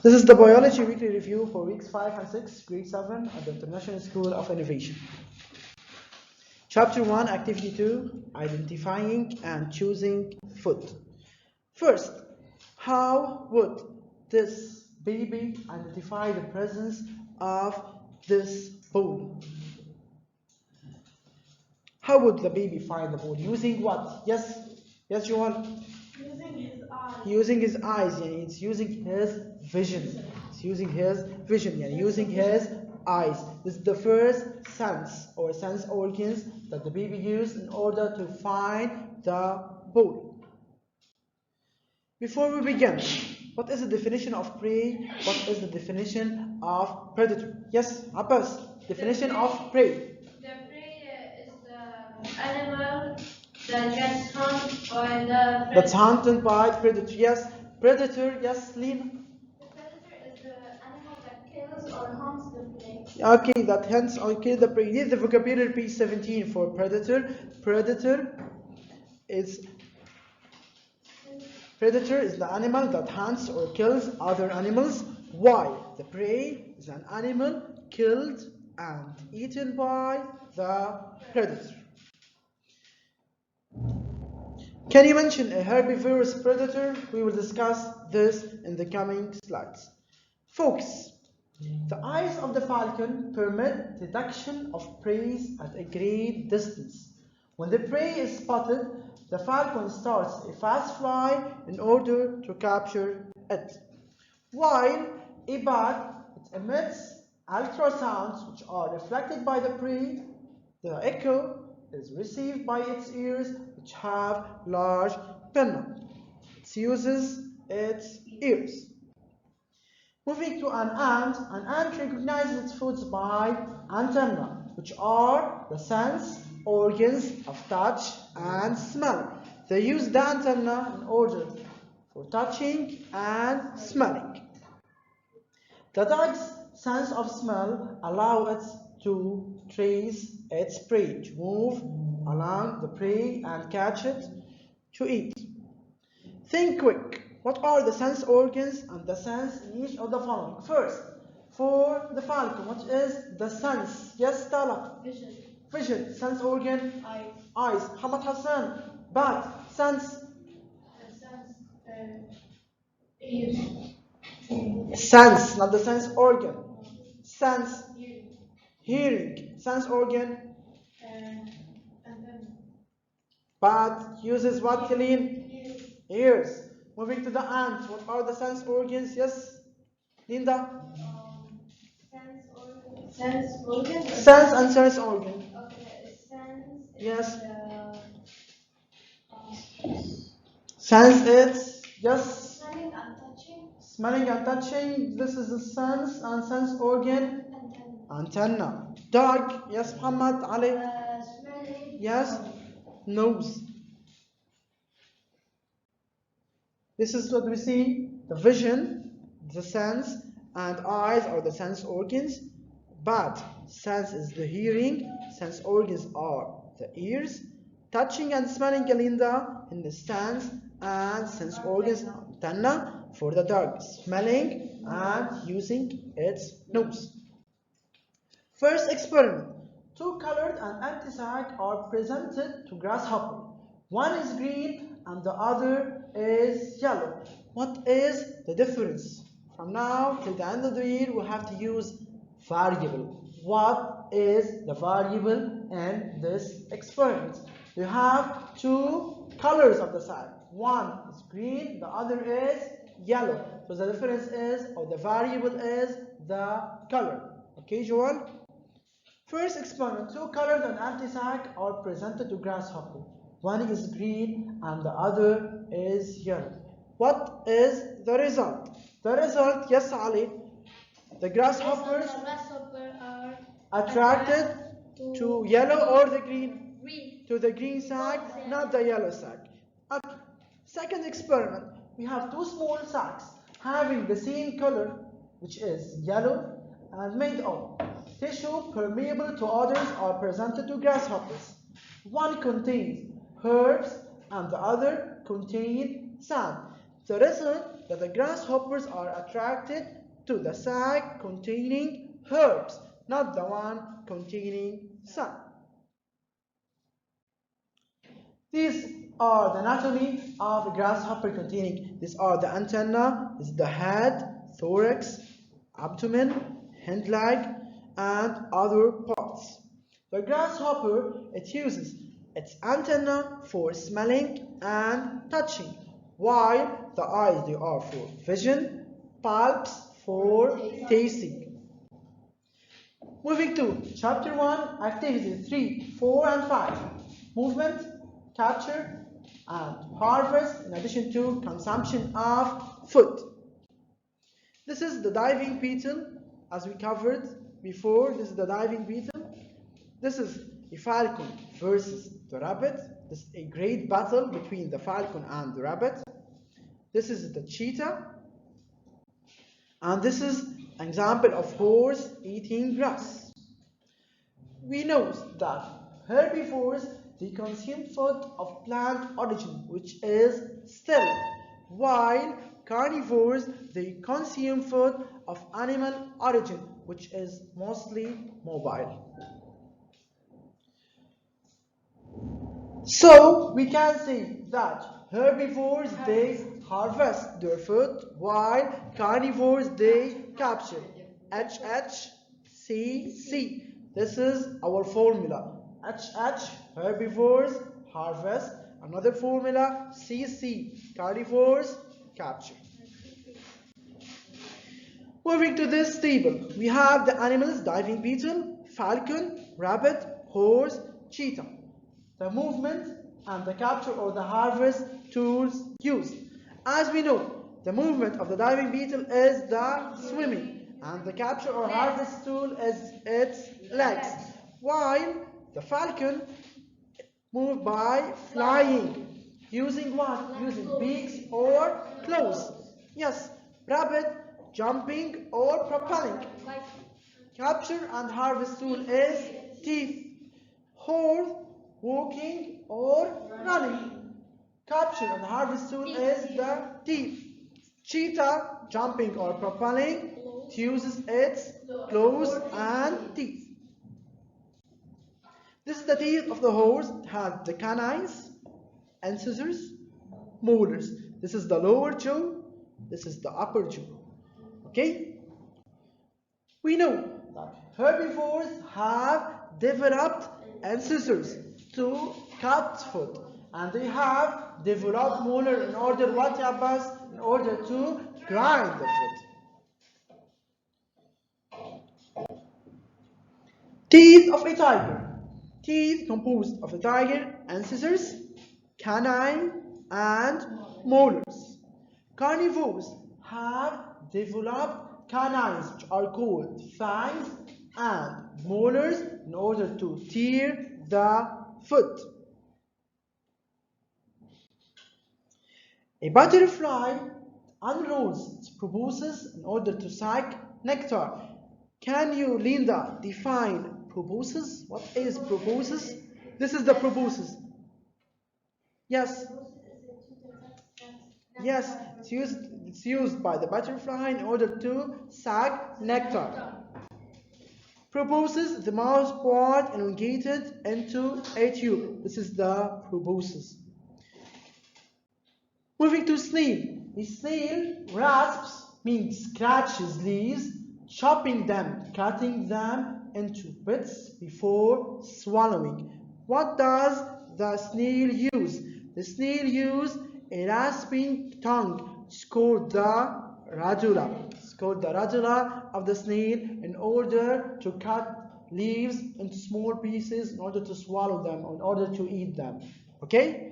This is the Biology Weekly Review for weeks 5 and 6, grade 7 at the International School of Innovation. Chapter 1, Activity 2, Identifying and Choosing Food. First, how would this baby identify the presence of this bowl? How would the baby find the bowl? Using what? Yes, Johan? Using his eyes. Using his eyes, yani it's using his vision. It's using his vision, yani using his eyes. This is the first sense or sense organs that the baby uses in order to find the bowl. Before we begin, what is the definition of prey? What is the definition of predator? Yes, Abbas, definition of prey. The prey is the animal that gets hunted by the predator. That's hunted by predator. Yes, predator. Yes, Lena. The predator is the animal that kills or hunts the prey. Okay, that hence or kill the prey. Here's the vocabulary page 17 for predator. Predator is the animal that hunts or kills other animals. While the prey is an animal killed and eaten by the predator. Can you mention a herbivorous predator? We will discuss this in the coming slides. Focus. The eyes of the falcon permit detection of prey at a great distance. When the prey is spotted, the falcon starts a fast flight in order to capture it. While a bat, it emits ultrasounds which are reflected by the prey. The echo is received by its ears, which have large pinna. It uses its ears. Moving to an ant recognizes its foods by antennae, which are the sense organs of touch and smell. They use the antenna in order for touching and smelling. The dog's sense of smell allows it to trace its prey, to move along the prey and catch it to eat. Think quick. What are the sense organs and the sense in each of the following? First, for the falcon, what is the sense? Yes, Tala? Vision. Vision. Sense organ? Eyes. Eyes. Hamad Hassan? Bat. Sense? Ears. Sense, not the sense organ. Sense? Hearing. Hearing. Sense organ? And then Bat uses what, Helene? ears. Ears. Moving to the ant, what are the sense organs? Yes, Linda? Sense organ. Sense and sense organ. Okay, sense. Yes. Sense. Sense it's, yes, Smelling and touching. smelling and touching. This is the sense and sense organ. Antenna. Antenna. Dog, yes, Muhammad, Ali. Smelling. Yes, nose. This is what we see, the vision, the sense, and eyes are the sense organs. But sense is the hearing, sense organs are the ears. Touching and smelling, Galinda, in the sense and sense organs, antenna for the dog, smelling and using its nose. First experiment. Two colored and empty sacs are presented to grasshopper. One is green and the other is yellow. What is the difference? From now till the end of the year, we have to use variable. What is the variable in this experiment? You have two colors of the sac. One is green, the other is yellow. So the difference is, or the variable is the color. Okay, Joel? First experiment, two colored and empty sacs are presented to grasshopper. One is green and the other is yellow. What is the result? The result, yes, Ali, the grasshoppers are attracted to yellow or the green? green. To the green sac, not the yellow sac. Okay. Second experiment, we have two small sacs having the same color, which is yellow, and made of tissue permeable to others are presented to grasshoppers. One contains herbs and the other contains sand. The result that the grasshoppers are attracted to the sac containing herbs, not the one containing sun. These are the anatomy of a grasshopper containing. These are the antenna, this is the head, thorax, abdomen, hind leg, and other parts. The grasshopper, it uses its antenna for smelling and touching, while the eyes, they are for vision, palps for tasting. Moving to chapter 1, activities 3, 4, and 5. Movement, capture, and harvest, in addition to consumption of food. This is the diving beetle, as we covered before. This is the diving beetle. This is a falcon versus the rabbit. This is a great battle between the falcon and the rabbit. This is the cheetah. And this is an example of horse eating grass. We know that herbivores, they consume food of plant origin, which is still, while carnivores, they consume food of animal origin, which is mostly mobile. So we can say that herbivores, they harvest their food, while carnivores, they capture. HHCC. This is our formula. HH, herbivores, harvest. Another formula, CC, carnivores, capture. Moving to this table, we have the animals: diving beetle, falcon, rabbit, horse, cheetah. The movement and the capture or the harvest tools used. As we know, the movement of the diving beetle is the swimming, and the capture or harvest tool is its legs, while the falcon moves by flying, using what? Using beaks or claws. Yes, rabbit jumping or propelling. Capture and harvest tool is teeth. Horse walking or running. Capture and harvest tool is the teeth. Cheetah jumping or propelling uses its claws and teeth. This is the teeth of the horse. It has the canines, incisors, molars. This is the lower jaw. This is the upper jaw. Okay? We know that herbivores have developed incisors to cut food, and they have developed molar in order what, Abbas? In order to grind the food. Teeth of a tiger. Teeth composed of a tiger, incisors, canine, and molars. Carnivores have developed canines, which are called fangs, and molars in order to tear the food. A butterfly unrolls its proboscis in order to suck nectar. Can you, Linda, define proboscis? What is proboscis? This is the proboscis. Yes. Yes, it's used by the butterfly in order to suck nectar. Proboscis, the mouth part elongated into a tube. This is the proboscis. Moving to snail. The snail rasps, means scratches leaves, chopping them, cutting them into bits before swallowing. What does the snail use? The snail uses a rasping tongue. It's called the radula. It's called the radula of the snail in order to cut leaves into small pieces in order to swallow them, or in order to eat them. Okay?